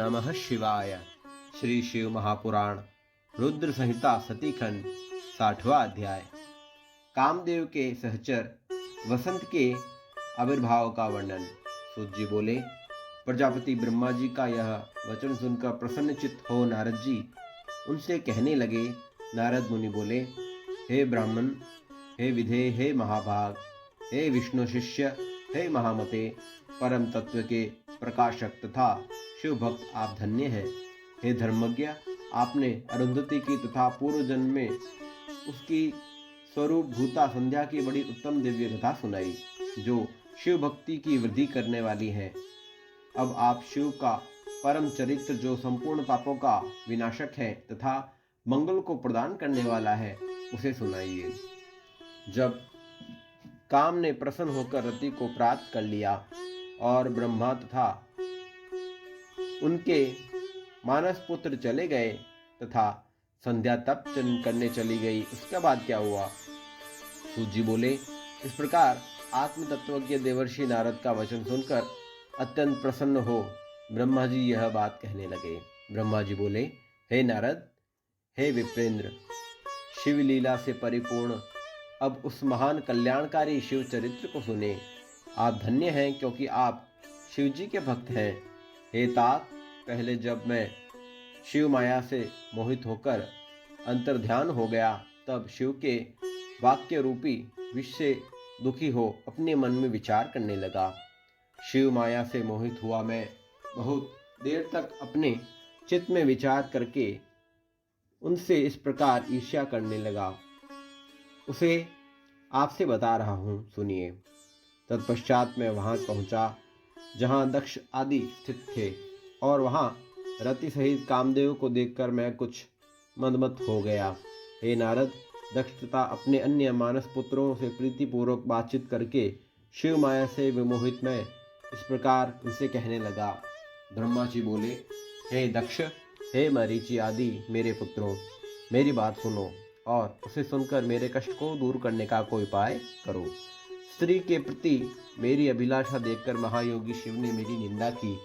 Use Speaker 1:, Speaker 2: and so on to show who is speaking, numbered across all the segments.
Speaker 1: नमः शिवाय। श्री शिव महापुराण रुद्र संहिता सती खंड 60वां अध्याय। कामदेव के सहचर वसंत के आविर्भाव का वर्णन। सूत जी बोले, प्रजापति ब्रह्मा जी का यह वचन सुनकर प्रसन्नचित्त हो नारद जी उनसे कहने लगे। नारद मुनि बोले, हे ब्राह्मण, हे विधेय, हे महाभाग, हे विष्णु शिष्य, हे महामते, परम तत्व के प्रकाशक तथा शिव भक्त आप धन्य हैं। हे धर्मज्ञ, आपने अरुंधति की तथा पूर्व जन्म में उसकी स्वरूप भूता संध्या की बड़ी उत्तम दिव्य कथा सुनाई, जो शिव भक्ति की वृद्धि करने वाली है। अब आप शिव का परम चरित्र, जो संपूर्ण पापों का विनाशक है तथा मंगल को प्रदान करने वाला है, उसे सुनाइए। जब काम ने प्रसन्न होकर रति को प्राप्त कर लिया और ब्रह्मा तथा उनके मानस पुत्र चले गए तथा संध्या तप करने चली गई, उसके बाद क्या हुआ? सूत जी बोले, इस प्रकार आत्म तत्वज्ञ देवर्षि नारद का वचन सुनकर अत्यंत प्रसन्न हो ब्रह्मा जी यह बात कहने लगे। ब्रह्मा जी बोले, हे नारद, हे विप्रेंद्र, शिव लीला से परिपूर्ण अब उस महान कल्याणकारी शिव चरित्र को सुने। आप धन्य हैं, क्योंकि आप शिव जी के भक्त हैं। हे तात, पहले जब मैं शिव माया से मोहित होकर अंतर्ध्यान हो गया, तब शिव के वाक्य रूपी विष से दुखी हो अपने मन में विचार करने लगा। शिव माया से मोहित हुआ मैं बहुत देर तक अपने चित्त में विचार करके उनसे इस प्रकार ईर्ष्या करने लगा। उसे आपसे बता रहा हूँ, सुनिए। तत्पश्चात मैं वहां पहुंचा जहां दक्ष आदि स्थित थे, और वहां रति सहित कामदेव को देखकर मैं कुछ मंदमत हो गया। हे नारद, दक्ष तथा अपने अन्य मानस पुत्रों से प्रीतिपूर्वक बातचीत करके शिव माया से विमोहित मैं इस प्रकार उनसे कहने लगा। ब्रह्मा जी बोले, हे दक्ष, हे मरीचि आदि मेरे पुत्रों, मेरी बात सुनो और उसे सुनकर मेरे कष्ट को दूर करने का कोई उपाय करो। स्त्री के प्रति मेरी अभिलाषा देखकर महायोगी शिव ने मेरी निंदा की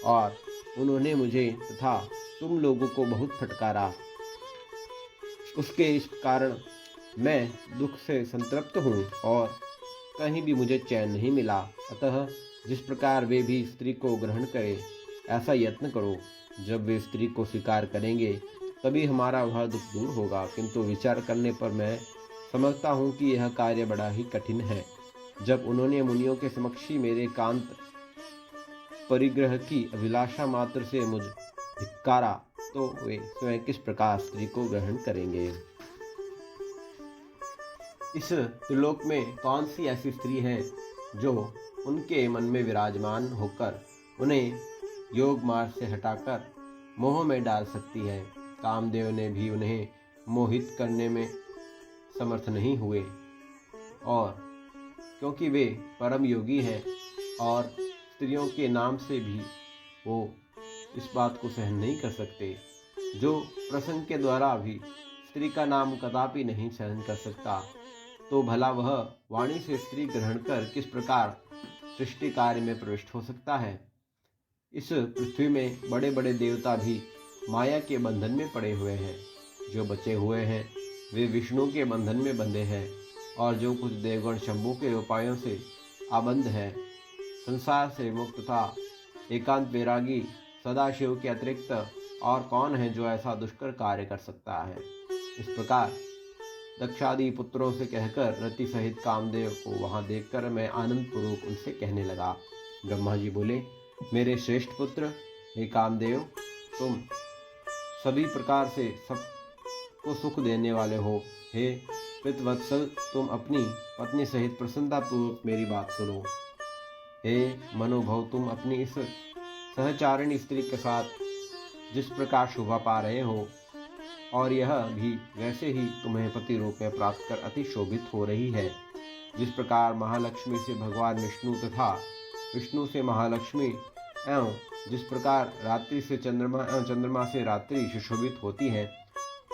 Speaker 1: और उन्होंने मुझे तथा तुम लोगों को बहुत फटकारा। उसके इस कारण मैं दुख से संतृप्त हूँ और कहीं भी मुझे चैन नहीं मिला। अतः जिस प्रकार वे भी स्त्री को ग्रहण करें, ऐसा यत्न करो। जब वे स्त्री को स्वीकार करेंगे तभी हमारा वह दुख दूर होगा, किंतु विचार करने पर मैं समझता हूँ कि यह कार्य बड़ा ही कठिन है। जब उन्होंने मुनियों के समक्ष ही मेरे कांत परिग्रह की अभिलाषा मात्र से मुझ धिक्कारा, तो वे स्वयं किस प्रकार स्त्री को ग्रहण करेंगे? इस त्रिलोक में कौन सी ऐसी स्त्री है जो उनके मन में विराजमान होकर उन्हें योग मार्ग से हटाकर मोह में डाल सकती है? कामदेव ने भी उन्हें मोहित करने में समर्थ नहीं हुए, और क्योंकि वे परम योगी हैं और स्त्रियों के नाम से भी वो इस बात को सहन नहीं कर सकते। जो प्रसंग के द्वारा भी स्त्री का नाम कदापि नहीं सहन कर सकता, तो भला वह वाणी से स्त्री ग्रहण कर किस प्रकार सृष्टि कार्य में प्रविष्ट हो सकता है? इस पृथ्वी में बड़े बड़े देवता भी माया के बंधन में पड़े हुए हैं। जो बचे हुए हैं वे विष्णु के बंधन में बंधे हैं, और जो कुछ देवगण शंभु के उपायों से आबंध है। संसार से मुक्त तथा एकांत वैरागी सदाशिव के अतिरिक्त और कौन है जो ऐसा दुष्कर कार्य कर सकता है? इस प्रकार दक्षादि पुत्रों से कहकर रति सहित कामदेव को वहां देखकर मैं आनंद पूर्वक उनसे कहने लगा। ब्रह्मा जी बोले, मेरे श्रेष्ठ पुत्र, हे कामदेव, तुम सभी प्रकार से सबको सुख देने वाले हो। हे पितवत्सल, तुम अपनी पत्नी सहित प्रसन्नतापूर्वक मेरी बात सुनो। हे मनोभव, तुम अपनी इस सहचारिणी स्त्री के साथ जिस प्रकार शोभा पा रहे हो, और यह भी वैसे ही तुम्हें पति रूप में प्राप्त कर अति शोभित हो रही है। जिस प्रकार महालक्ष्मी से भगवान विष्णु तथा विष्णु से महालक्ष्मी एवं जिस प्रकार रात्रि से चंद्रमा एवं चंद्रमा से रात्रि सुशोभित होती है,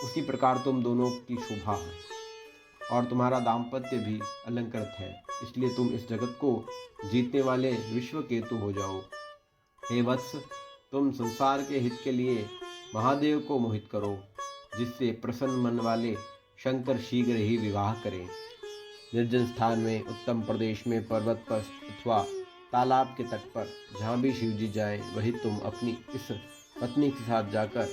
Speaker 1: उसी प्रकार तुम दोनों की शोभा है, और तुम्हारा दाम्पत्य भी अलंकृत है। इसलिए तुम इस जगत को जीतने वाले विश्व केतु हो जाओ। हे वत्स, तुम संसार के हित के लिए महादेव को मोहित करो, जिससे प्रसन्न मन वाले शंकर शीघ्र ही विवाह करें। निर्जन स्थान में, उत्तम प्रदेश में, पर्वत पर अथवा तालाब के तट पर जहाँ भी शिवजी जाएं, वही तुम अपनी इस पत्नी के साथ जाकर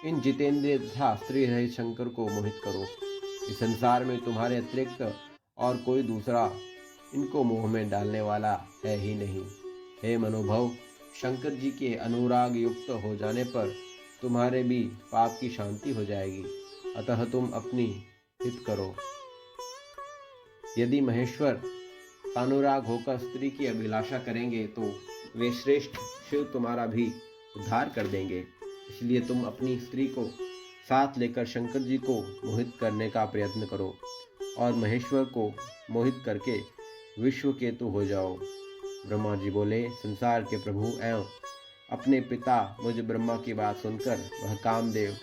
Speaker 1: इन जितेंद्रिय तथा स्त्री रहित शंकर को मोहित करो। इस संसार में तुम्हारे अतिरिक्त और कोई दूसरा इनको मोह में डालने वाला है ही नहीं। हे मनोभव, शंकर जी के अनुराग युक्त हो जाने पर तुम्हारे भी पाप की शांति हो जाएगी। अतः तुम अपनी हित करो। यदि महेश्वर अनुराग होकर स्त्री की अभिलाषा करेंगे तो वे श्रेष्ठ शिव तुम्हारा भी उद्धार कर देंगे। इसलिए तुम अपनी स्त्री को साथ लेकर शंकर जी को मोहित करने का प्रयत्न करो और महेश्वर को मोहित करके विश्व केतु हो जाओ। ब्रह्मा जी बोले, संसार के प्रभु एवं अपने पिता मुझ ब्रह्मा की बात सुनकर वह कामदेव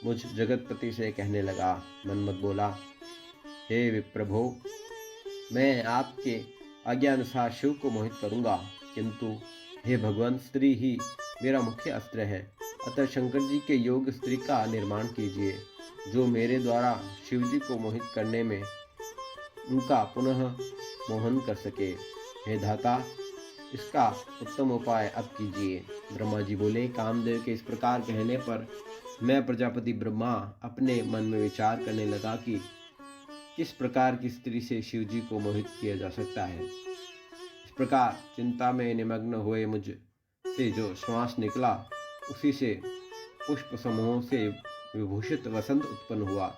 Speaker 1: मुझ जगतपति से कहने लगा। मन्मथ बोला, हे विप्रभो, मैं आपके आज्ञा अनुसार शिव को मोहित करूंगा, किंतु हे भगवान, स्त्री ही मेरा मुख्य अस्त्र है। अतः शंकर जी के योग स्त्री का निर्माण कीजिए, जो मेरे द्वारा शिव जी को मोहित करने में उनका पुनः मोहन कर सके। हे धाता, इसका उत्तम उपाय अब कीजिए। ब्रह्मा जी बोले, कामदेव के इस प्रकार कहने पर मैं प्रजापति ब्रह्मा अपने मन में विचार करने लगा कि किस प्रकार की स्त्री से शिव जी को मोहित किया जा सकता है। इस प्रकार चिंता में निमग्न हुए मुझ से जो श्वास निकला, उसी से पुष्प समूहों से विभूषित वसंत उत्पन्न हुआ।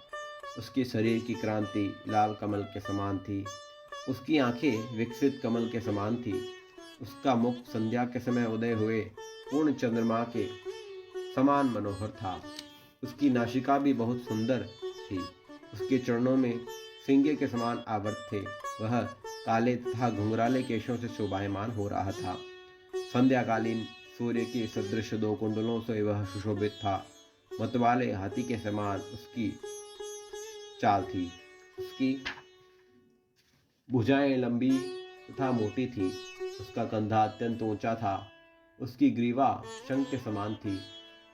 Speaker 1: उसके शरीर की क्रांति लाल कमल के समान थी, उसकी आंखें विकसित कमल के समान थी, उसका मुख संध्या के समय उदय हुए पूर्ण चंद्रमा के समान मनोहर था, उसकी नासिका भी बहुत सुंदर थी, उसके चरणों में सिंगे के समान आवर्त थे, वह काले तथा घुंघराले केशों से शोभायमान हो रहा था। संध्याकालीन सूर्य के सदृश 2 कुंडलों से वह सुशोभित था। मतवाले हाथी के समान उसकी चाल थी, उसकी भुजाएं लंबी तथा मोटी थी, उसका कंधा अत्यंत ऊंचा था, उसकी ग्रीवा शंख के समान थी,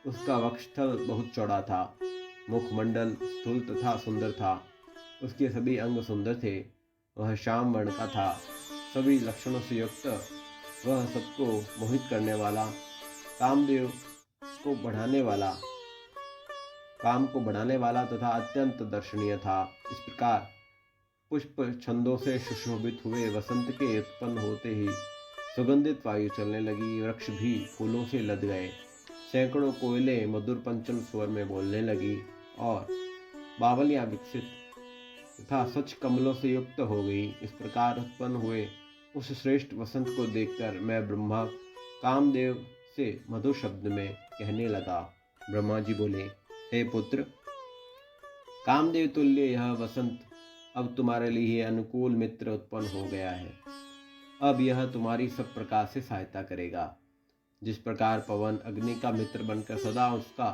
Speaker 1: उसका वक्षस्थल बहुत चौड़ा था, मुखमंडल स्थूल तथा सुंदर था, उसके सभी अंग सुंदर थे, वह श्याम वर्ण का था, सभी लक्षणों से युक्त, वह सबको मोहित करने वाला, कामदेव को बढ़ाने वाला तथा अत्यंत दर्शनीय था। इस प्रकार पुष्प छंदों से सुशोभित हुए वसंत के उत्पन्न होते ही सुगंधित वायु चलने लगी, वृक्ष भी फूलों से लद गए, सैकड़ों कोयले मधुर पंचम स्वर में बोलने लगी और बावलियां विकसित तथा स्वच्छ कमलों से युक्त हो गई। इस प्रकार उत्पन्न हुए उस श्रेष्ठ वसंत को देखकर मैं ब्रह्मा कामदेव से मधुर शब्द में कहने लगा। ब्रह्मा जी बोले, हे पुत्र, कामदेव तुल्य यह वसंत अब तुम्हारे लिए अनुकूल मित्र उत्पन्न हो गया है। अब यह तुम्हारी सब प्रकार से सहायता करेगा। जिस प्रकार पवन अग्नि का मित्र बनकर सदा उसका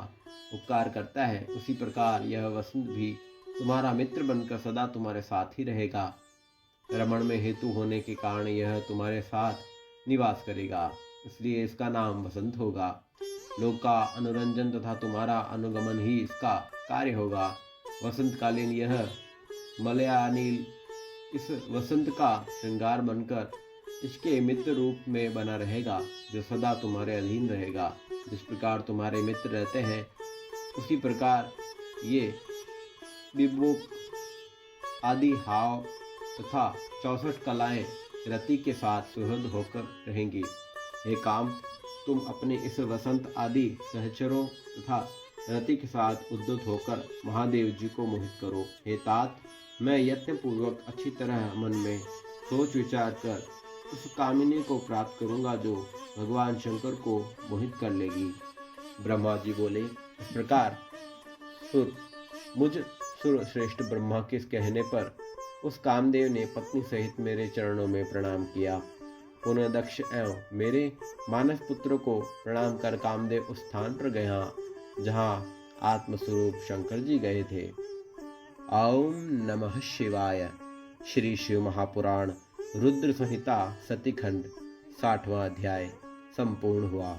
Speaker 1: उपकार करता है, उसी प्रकार यह वसंत भी तुम्हारा मित्र बनकर सदा तुम्हारे साथ ही रहेगा। रमण में हेतु होने के कारण यह तुम्हारे साथ निवास करेगा, इसलिए इसका नाम वसंत होगा। लोक का अनुरंजन तथा तुम्हारा अनुगमन ही इसका कार्य होगा। वसंतकालीन यह मलयानिल इस वसंत का श्रृंगार बनकर इसके मित्र रूप में बना रहेगा, जो सदा तुम्हारे अधीन रहेगा। जिस प्रकार तुम्हारे मित्र रहते हैं, उसी प्रकार ये विभोग आदि हाव तथा 64 कलाएं रति के साथ सुहृद होकर रहेंगी। हे काम, तुम अपने इस वसंत आदि सहचरों तथा रति के साथ उद्युत होकर महादेव जी को मोहित करो। हे तात, मैं यत्न पूर्वक अच्छी तरह मन में सोच विचार कर उस कामिनी को प्राप्त करूंगा जो भगवान शंकर को मोहित कर लेगी। ब्रह्मा जी बोले, इस प्रकार मुझ सुर श्रेष्ठ ब्रह्मा के कहने पर उस कामदेव ने पत्नी सहित मेरे चरणों में प्रणाम किया। पुनः दक्ष एवं मेरे मानस पुत्र को प्रणाम कर कामदेव उस स्थान पर गया जहाँ आत्मस्वरूप शंकर जी गए थे। ओम नमः शिवाय। श्री शिव महापुराण रुद्र संहिता सतीखंड 60वां अध्याय संपूर्ण हुआ।